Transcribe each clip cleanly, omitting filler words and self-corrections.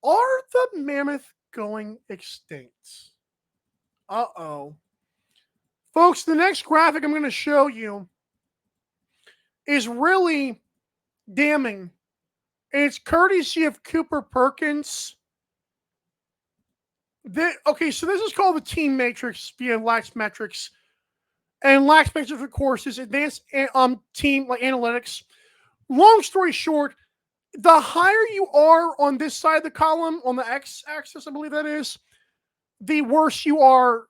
Are the Mammoth going extinct? Uh-oh. Folks, the next graphic I'm going to show you is really damning. And it's courtesy of Cooper Perkins. Okay, so this is called the Team Matrix via Lax Metrics. And Lax Metrics, of course, is advanced team like analytics. Long story short, the higher you are on this side of the column, on the x-axis, I believe that is, the worse you are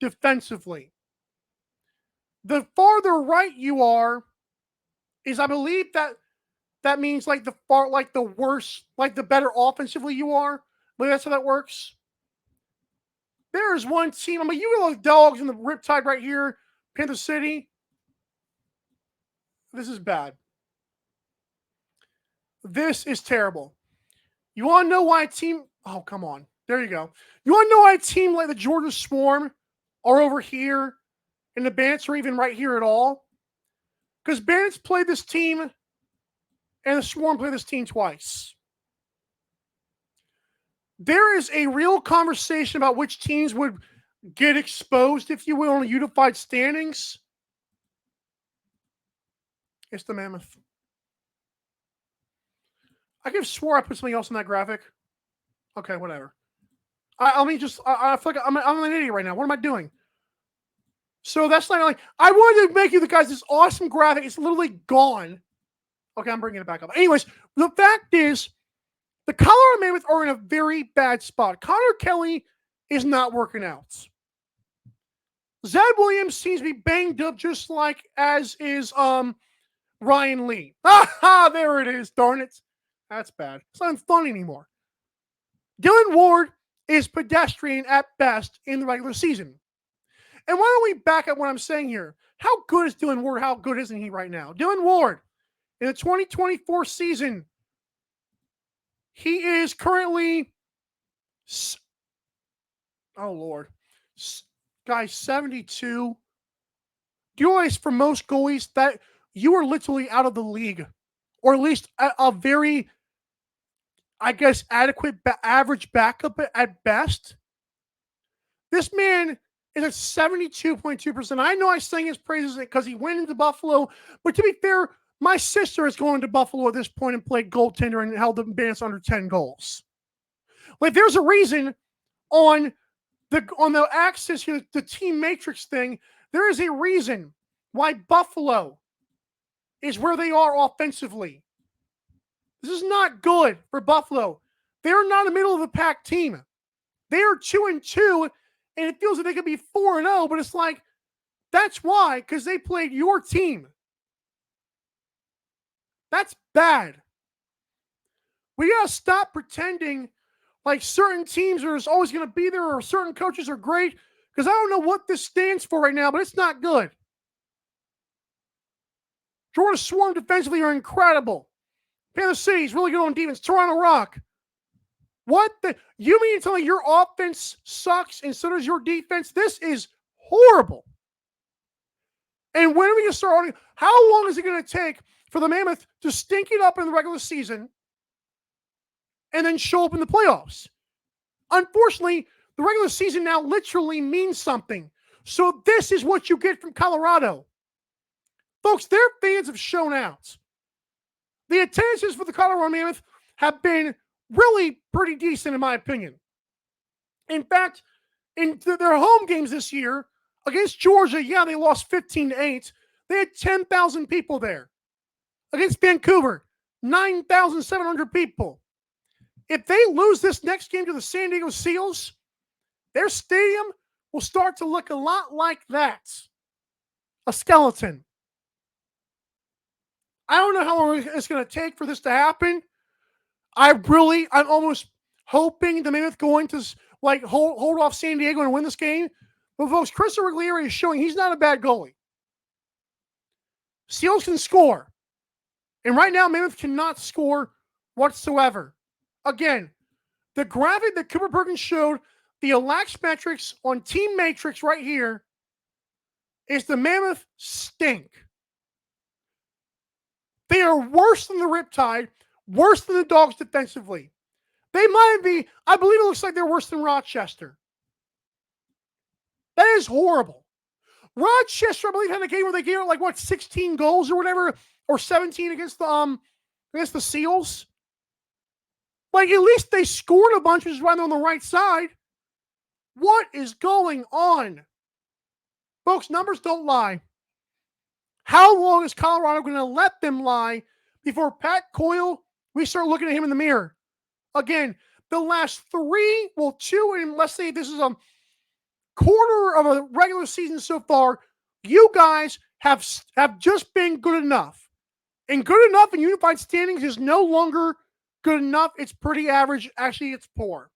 defensively. The farther right you are is, I believe that means like the worse, like the better offensively you are. But that's how that works. There is one team. I mean, you look dogs in the Riptide right here, Panther City. This is bad. This is terrible. You want to know why a team? Oh, come on. There you go. You want to know why a team like the Georgia Swarm are over here and the Bandits are even right here at all? Because Bandits played this team and the Swarm played this team twice. There is a real conversation about which teams would get exposed, if you will, on the unified standings. It's the Mammoth. I could have swore I put something else in that graphic. Okay, whatever. I feel like I'm an idiot right now. What am I doing? So that's like I wanted to make you guys this awesome graphic. It's literally gone. Okay, I'm bringing it back up. Anyways, the fact is, the Colorado Mammoth are in a very bad spot. Connor Kelly is not working out. Zed Williams seems to be banged up, just like as is Ryan Lee. Ah, there it is. Darn it. That's bad. It's not fun anymore. Dylan Ward is pedestrian at best in the regular season. And why don't we back up what I'm saying here? How good is Dylan Ward? How good isn't he right now? Dylan Ward, in the 2024 season, he is currently, oh Lord, guys, 72. Do you realize for most goalies that you are literally out of the league, or at least a very, I guess, adequate average backup at best? This man is at 72.2%. I know I sang his praises because he went into Buffalo, but to be fair, my sister is going to Buffalo at this point and played goaltender and held the Bandits under 10 goals. Like, there's a reason on the axis here, the team matrix thing, there is a reason why Buffalo is where they are offensively. This is not good for Buffalo. They're not a middle of the pack team. They are 2-2, and it feels like they could be 4-0, but it's like, that's why, because they played your team. That's bad. We gotta stop pretending like certain teams are always going to be there or certain coaches are great, because I don't know what this stands for right now, but it's not good. Georgia Swarm defensively are incredible. Panther City is really good on defense. Toronto Rock. What the? You mean to tell me your offense sucks and so does your defense? This is horrible. And when are we going to start? How long is it going to take for the Mammoth to stink it up in the regular season and then show up in the playoffs? Unfortunately, the regular season now literally means something. So this is what you get from Colorado. Folks, their fans have shown out. The attendances for the Colorado Mammoth have been really pretty decent, in my opinion. In fact, in their home games this year against Georgia, yeah, they lost 15-8. They had 10,000 people there. Against Vancouver, 9,700 people. If they lose this next game to the San Diego Seals, their stadium will start to look a lot like that. A skeleton. I don't know how long it's going to take for this to happen. I'm almost hoping the Mammoth going to like hold off San Diego and win this game. But folks, Chris Origlieri is showing he's not a bad goalie. Seals can score. And right now, Mammoth cannot score whatsoever. Again, the graphic that Cooper Perkins showed, the Lax metrics on Team Matrix right here, is the Mammoth stink. They are worse than the Riptide, worse than the Dogs defensively. They might be, I believe it looks like they're worse than Rochester. That is horrible. Rochester, I believe, had a game where they gave it like what 16 goals or whatever, or 17 against the Seals. Like at least they scored a bunch, which is why they're on the right side. What is going on? Folks, numbers don't lie. How long is Colorado going to let them lie before Pat Coyle, we start looking at him in the mirror? Again, the last three, well, two, and let's say this is a quarter of a regular season so far, you guys have just been good enough. And good enough in unified standings is no longer good enough. It's pretty average. Actually, it's poor.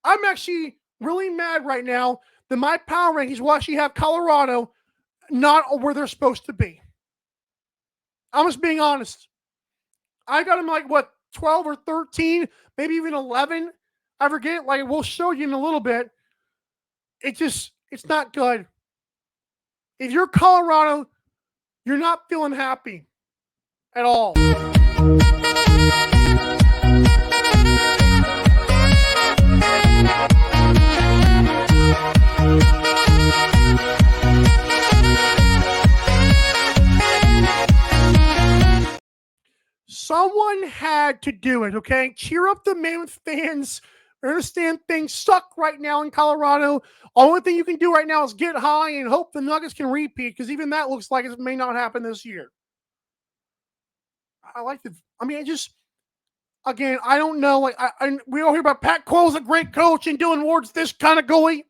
I'm actually really mad right now that my power rankings will actually have Colorado not where they're supposed to be. I'm just being honest. I got them like, what, 12 or 13, maybe even 11. I forget. Like, we'll show you in a little bit. It's not good. If you're Colorado, you're not feeling happy at all. Someone had to do it, okay? Cheer up the Mammoth fans. I understand things suck right now in Colorado. Only thing you can do right now is get high and hope the Nuggets can repeat, because even that looks like it may not happen this year. Again, I don't know. Like, we all hear about Pat Cole's a great coach and Dylan Ward's this kind of goalie.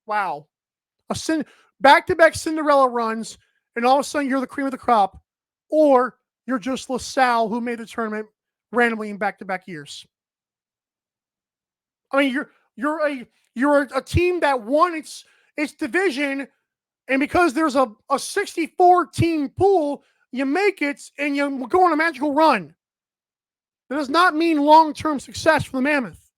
Wow. Back-to-back Cinderella runs, and all of a sudden you're the cream of the crop. Or you're just LaSalle, who made the tournament randomly in back-to-back years. I mean, you're a team that won its division, and because there's a 64 team pool, you make it and you go on a magical run. That does not mean long-term success for the Mammoth.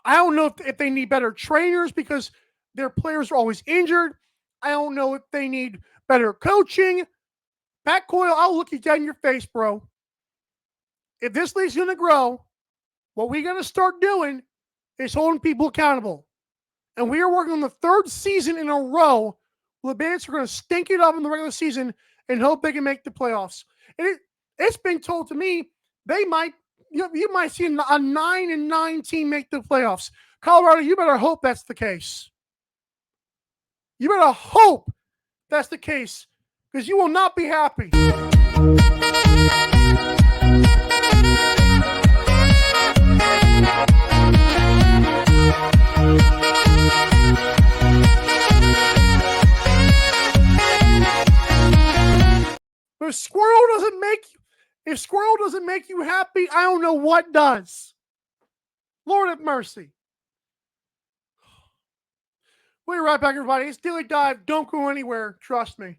I don't know if they need better trainers because their players are always injured. I don't know if they need better coaching. Pat Coyle, I'll look you dead in your face, bro. If this league's going to grow, what we got to start doing is holding people accountable. And we are working on the third season in a row where the Bandits are going to stink it up in the regular season and hope they can make the playoffs. And it's been told to me you might see a 9-9 team make the playoffs. Colorado, you better hope that's the case. You better hope that's the case, because you will not be happy. But if Squirrel doesn't make you happy, I don't know what does. Lord have mercy. We'll be right back, everybody. It's Daily Dive. Don't go anywhere. Trust me.